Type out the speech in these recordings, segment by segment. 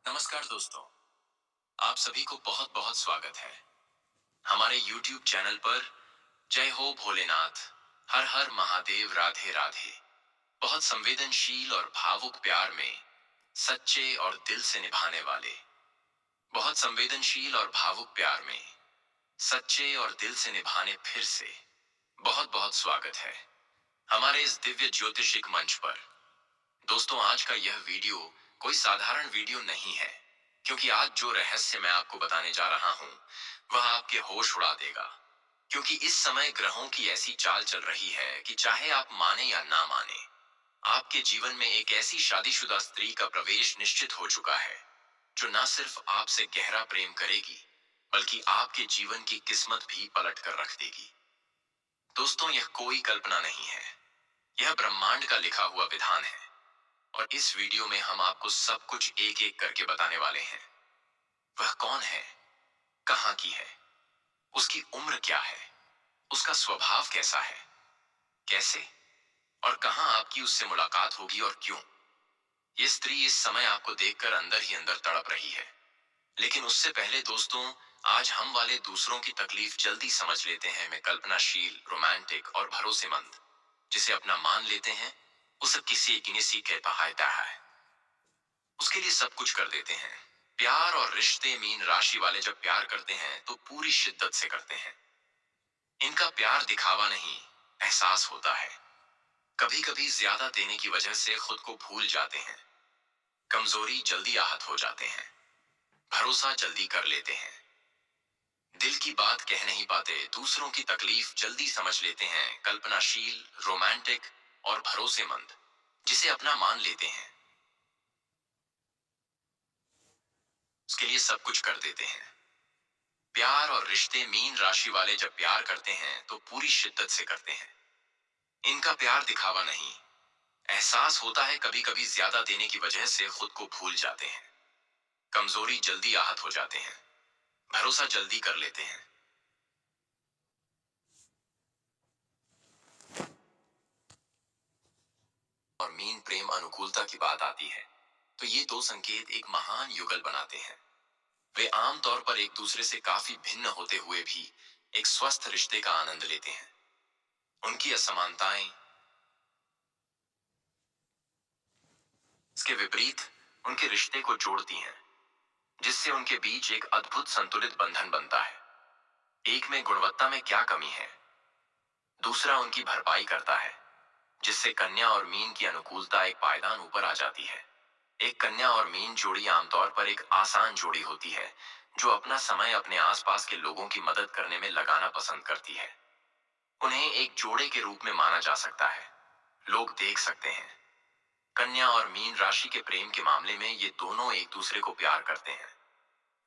नमस्कार दोस्तों, आप सभी को बहुत बहुत स्वागत है हमारे YouTube चैनल पर। जय हो भोलेनाथ, हर हर महादेव, राधे राधे। बहुत संवेदनशील और भावुक प्यार में सच्चे और दिल से निभाने वाले, बहुत संवेदनशील और भावुक प्यार में सच्चे और दिल से निभाने फिर से बहुत बहुत स्वागत है हमारे इस दिव्य ज्योतिषिक मंच पर। दोस्तों, आज का यह वीडियो कोई साधारण वीडियो नहीं है, क्योंकि आज जो रहस्य मैं आपको बताने जा रहा हूं वह आपके होश उड़ा देगा। क्योंकि इस समय ग्रहों की ऐसी चाल चल रही है कि चाहे आप माने या ना माने, आपके जीवन में एक ऐसी शादीशुदा स्त्री का प्रवेश निश्चित हो चुका है जो न सिर्फ आपसे गहरा प्रेम करेगी, बल्कि आपके जीवन की किस्मत भी पलट कर रख देगी। दोस्तों, यह कोई कल्पना नहीं है, यह ब्रह्मांड का लिखा हुआ विधान है। और इस वीडियो में हम आपको सब कुछ एक एक करके बताने वाले हैं। वह कौन है, कहां की है, उसकी उम्र क्या है, उसका स्वभाव कैसा है, कैसे और कहां आपकी उससे मुलाकात होगी और क्यों। ये स्त्री इस समय आपको देखकर अंदर ही अंदर तड़प रही है। लेकिन उससे पहले दोस्तों, आज हम वाले दूसरों की तकलीफ जल्दी समझ लेते हैं। मैं कल्पनाशील, रोमांटिक और भरोसेमंद जिसे अपना मान लेते हैं, उसे किसी किसी के पहाता है, उसके लिए सब कुछ कर देते हैं। प्यार और रिश्ते, मीन राशि वाले जब प्यार करते हैं तो पूरी शिद्दत से करते हैं। इनका प्यार दिखावा नहीं, एहसास होता है। कभी कभी ज्यादा देने की वजह से खुद को भूल जाते हैं, कमजोरी जल्दी आहत हो जाते हैं, भरोसा जल्दी कर लेते हैं, दिल की बात कह नहीं पाते, दूसरों की तकलीफ जल्दी समझ लेते हैं। कल्पनाशील, रोमांटिक और भरोसेमंद जिसे अपना मान लेते हैं, उसके लिए सब कुछ कर देते हैं। प्यार और रिश्ते, मीन राशि वाले जब प्यार करते हैं तो पूरी शिद्दत से करते हैं। इनका प्यार दिखावा नहीं, एहसास होता है। कभी कभी ज्यादा देने की वजह से खुद को भूल जाते हैं, कमजोरी जल्दी आहत हो जाते हैं, भरोसा जल्दी कर लेते हैं। और मीन प्रेम अनुकूलता की बात आती है तो ये दो संकेत एक महान युगल बनाते हैं। वे आमतौर पर एक दूसरे से काफी भिन्न होते हुए भी एक स्वस्थ रिश्ते का आनंद लेते हैं। उनकी असमानताएं इसके विपरीत उनके रिश्ते को जोड़ती हैं, जिससे उनके बीच एक अद्भुत संतुलित बंधन बनता है। एक में गुणवत्ता में क्या कमी है, दूसरा उनकी भरपाई करता है, जिससे कन्या और मीन की अनुकूलता एक पायदान ऊपर आ जाती है। एक कन्या और मीन जोड़ी आमतौर पर एक आसान जोड़ी होती है, जो अपना समय अपने आसपास के लोगों की मदद करने में लगाना पसंद करती है। उन्हें एक जोड़े के रूप में माना जा सकता है, लोग देख सकते हैं। कन्या और मीन राशि के प्रेम के मामले में ये दोनों एक दूसरे को प्यार करते हैं।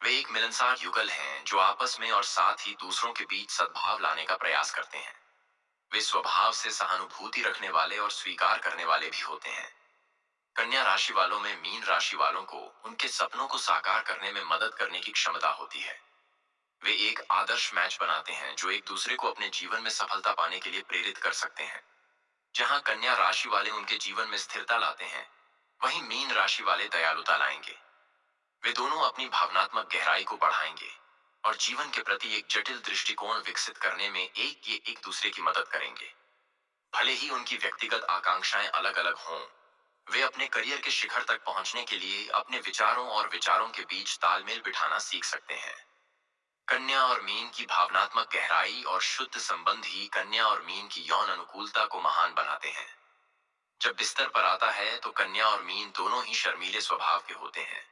वे एक मिलनसार युगल हैं जो आपस में और साथ ही दूसरों के बीच सद्भाव लाने का प्रयास करते हैं। वे स्वभाव से सहानुभूति रखने वाले और स्वीकार करने वाले भी होते हैं। कन्या राशि वालों में मीन राशि वालों को उनके सपनों को साकार करने में मदद करने की क्षमता होती है। वे एक आदर्श मैच बनाते हैं जो एक दूसरे को अपने जीवन में सफलता पाने के लिए प्रेरित कर सकते हैं। जहां कन्या राशि वाले उनके जीवन में स्थिरता लाते हैं, वहीं मीन राशि वाले दयालुता लाएंगे। वे दोनों अपनी भावनात्मक गहराई को बढ़ाएंगे और जीवन के प्रति एक जटिल दृष्टिकोण विकसित करने में एक दूसरे की मदद करेंगे। भले ही उनकी व्यक्तिगत आकांक्षाएं अलग अलग हों, वे अपने करियर के शिखर तक पहुंचने के लिए अपने विचारों और विचारों के बीच तालमेल बिठाना सीख सकते हैं। कन्या और मीन की भावनात्मक गहराई और शुद्ध संबंध ही कन्या और मीन की यौन अनुकूलता को महान बनाते हैं। जब बिस्तर पर आता है तो कन्या और मीन दोनों ही शर्मीले स्वभाव के होते हैं,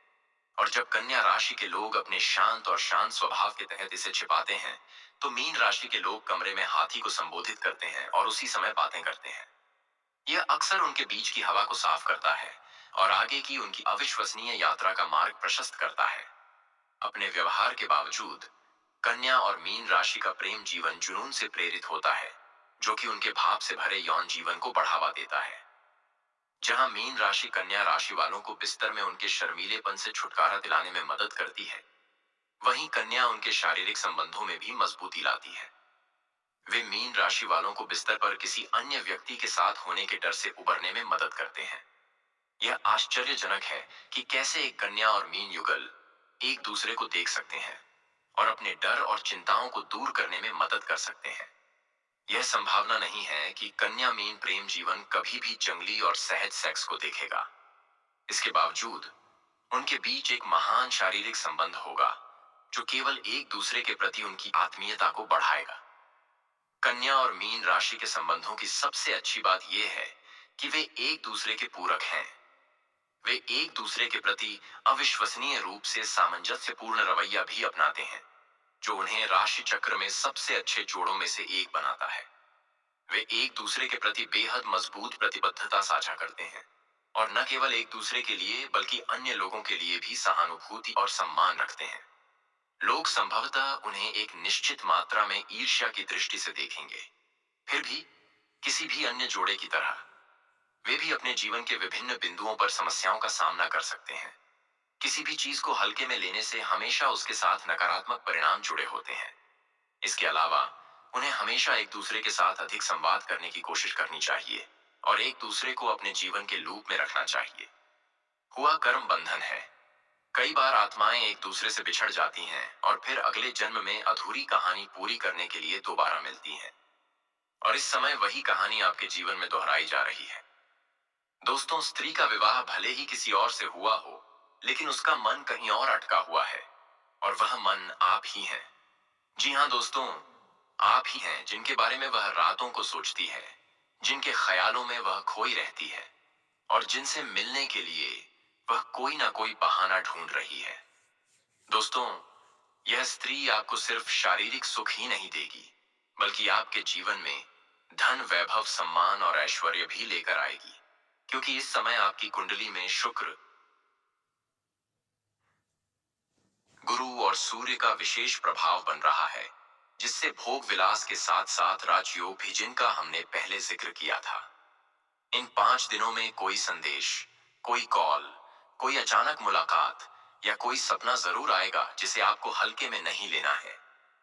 और जब कन्या राशि के लोग अपने शांत और शांत स्वभाव के तहत इसे छिपाते हैं, तो मीन राशि के लोग कमरे में हाथी को संबोधित करते हैं और उसी समय बातें करते हैं। यह अक्सर उनके बीच की हवा को साफ करता है और आगे की उनकी अविश्वसनीय यात्रा का मार्ग प्रशस्त करता है। अपने व्यवहार के बावजूद कन्या और मीन राशि का प्रेम जीवन जुनून से प्रेरित होता है, जो कि उनके भाव से भरे यौन जीवन को बढ़ावा देता है। जहां मीन राशि कन्या राशि वालों को बिस्तर में उनके शर्मीलेपन से छुटकारा दिलाने में मदद करती है, वहीं कन्या उनके शारीरिक संबंधों में भी मजबूती लाती है। वे मीन राशि वालों को बिस्तर पर किसी अन्य व्यक्ति के साथ होने के डर से उबरने में मदद करते हैं। यह आश्चर्यजनक है कि कैसे एक कन्या और मीन युगल एक दूसरे को देख सकते हैं और अपने डर और चिंताओं को दूर करने में मदद कर सकते हैं। यह संभावना नहीं है कि कन्या मीन प्रेम जीवन कभी भी जंगली और सहज सेक्स को देखेगा। इसके बावजूद उनके बीच एक महान शारीरिक संबंध होगा जो केवल एक दूसरे के प्रति उनकी आत्मीयता को बढ़ाएगा। कन्या और मीन राशि के संबंधों की सबसे अच्छी बात यह है कि वे एक दूसरे के पूरक हैं। वे एक दूसरे के प्रति अविश्वसनीय रूप से सामंजस्यपूर्ण रवैया भी अपनाते हैं, जो उन्हें राशि चक्र में सबसे अच्छे जोड़ों में से एक बनाता है। वे एक दूसरे के प्रति बेहद मजबूत प्रतिबद्धता साझा करते हैं और न केवल एक दूसरे के लिए बल्कि अन्य लोगों के लिए भी सहानुभूति और सम्मान रखते हैं। लोग संभवतः उन्हें एक निश्चित मात्रा में ईर्ष्या की दृष्टि से देखेंगे। फिर भी किसी भी अन्य जोड़े की तरह वे भी अपने जीवन के विभिन्न बिंदुओं पर समस्याओं का सामना कर सकते हैं। किसी भी चीज को हल्के में लेने से हमेशा उसके साथ नकारात्मक परिणाम जुड़े होते हैं। इसके अलावा उन्हें हमेशा एक दूसरे के साथ अधिक संवाद करने की कोशिश करनी चाहिए और एक दूसरे को अपने जीवन के लूप में रखना चाहिए। हुआ कर्म बंधन है। कई बार आत्माएं एक दूसरे से बिछड़ जाती हैं और फिर अगले जन्म में अधूरी कहानी पूरी करने के लिए दोबारा मिलती हैं। और इस समय वही कहानी आपके जीवन में दोहराई जा रही है। दोस्तों, स्त्री का विवाह भले ही किसी और से हुआ हो, लेकिन उसका मन कहीं और अटका हुआ है और वह मन आप ही हैं। जी हाँ दोस्तों, आप ही हैं जिनके बारे में वह रातों को सोचती है, जिनके ख्यालों में वह खोई रहती है और जिनसे मिलने के लिए वह कोई ना कोई बहाना ढूंढ रही है। दोस्तों, यह स्त्री आपको सिर्फ शारीरिक सुख ही नहीं देगी, बल्कि आपके जीवन में धन, वैभव, सम्मान और ऐश्वर्य भी लेकर आएगी, क्योंकि इस समय आपकी कुंडली में शुक्र, गुरु और सूर्य का विशेष प्रभाव बन रहा है, जिससे भोग विलास के साथ साथ राजयोग भी, जिनका हमने पहले जिक्र किया था। इन 5 दिनों में कोई संदेश, कोई कॉल, कोई अचानक मुलाकात या कोई सपना जरूर आएगा जिसे आपको हल्के में नहीं लेना है,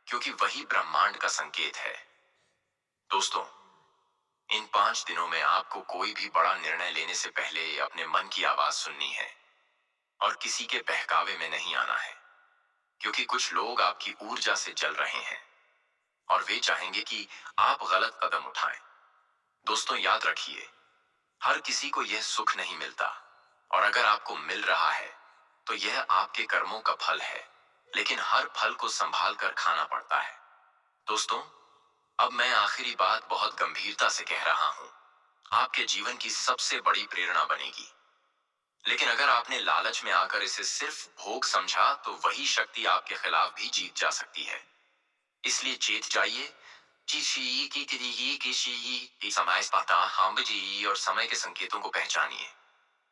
क्योंकि वही ब्रह्मांड का संकेत है। दोस्तों, इन 5 दिनों में आपको कोई भी बड़ा निर्णय लेने से पहले अपने मन की आवाज सुननी है और किसी के बहकावे में नहीं आना है, क्योंकि कुछ लोग आपकी ऊर्जा से जल रहे हैं और वे चाहेंगे कि आप गलत कदम उठाएं। दोस्तों, याद रखिए, हर किसी को यह सुख नहीं मिलता और अगर आपको मिल रहा है तो यह आपके कर्मों का फल है, लेकिन हर फल को संभाल कर खाना पड़ता है। दोस्तों, अब मैं आखिरी बात बहुत गंभीरता से कह रहा हूं। आपके जीवन की सबसे बड़ी प्रेरणा बनेगी, लेकिन अगर आपने लालच में आकर इसे सिर्फ भोग समझा तो वही शक्ति आपके खिलाफ भी जीत जा सकती है। इसलिए चेत जाइए, की समय पता हम जी और समय के संकेतों को पहचानिए।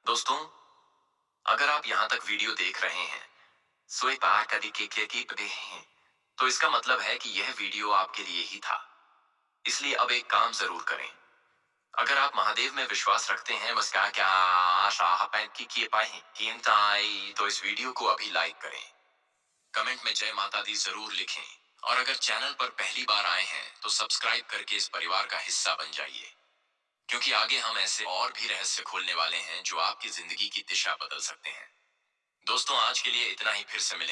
दोस्तों, अगर आप यहाँ तक वीडियो देख रहे हैं, तो इसका मतलब है कि यह वीडियो आपके लिए ही था। इसलिए अब एक काम जरूर करें। अगर आप महादेव में विश्वास रखते हैं, बस क्या क्या आशा की किए पाए, तो इस वीडियो को अभी लाइक करें, कमेंट में जय माता दी जरूर लिखें और अगर चैनल पर पहली बार आए हैं तो सब्सक्राइब करके इस परिवार का हिस्सा बन जाइए, क्योंकि आगे हम ऐसे और भी रहस्य खोलने वाले हैं जो आपकी जिंदगी की दिशा बदल सकते हैं। दोस्तों, आज के लिए इतना ही, फिर से मिलेंगे।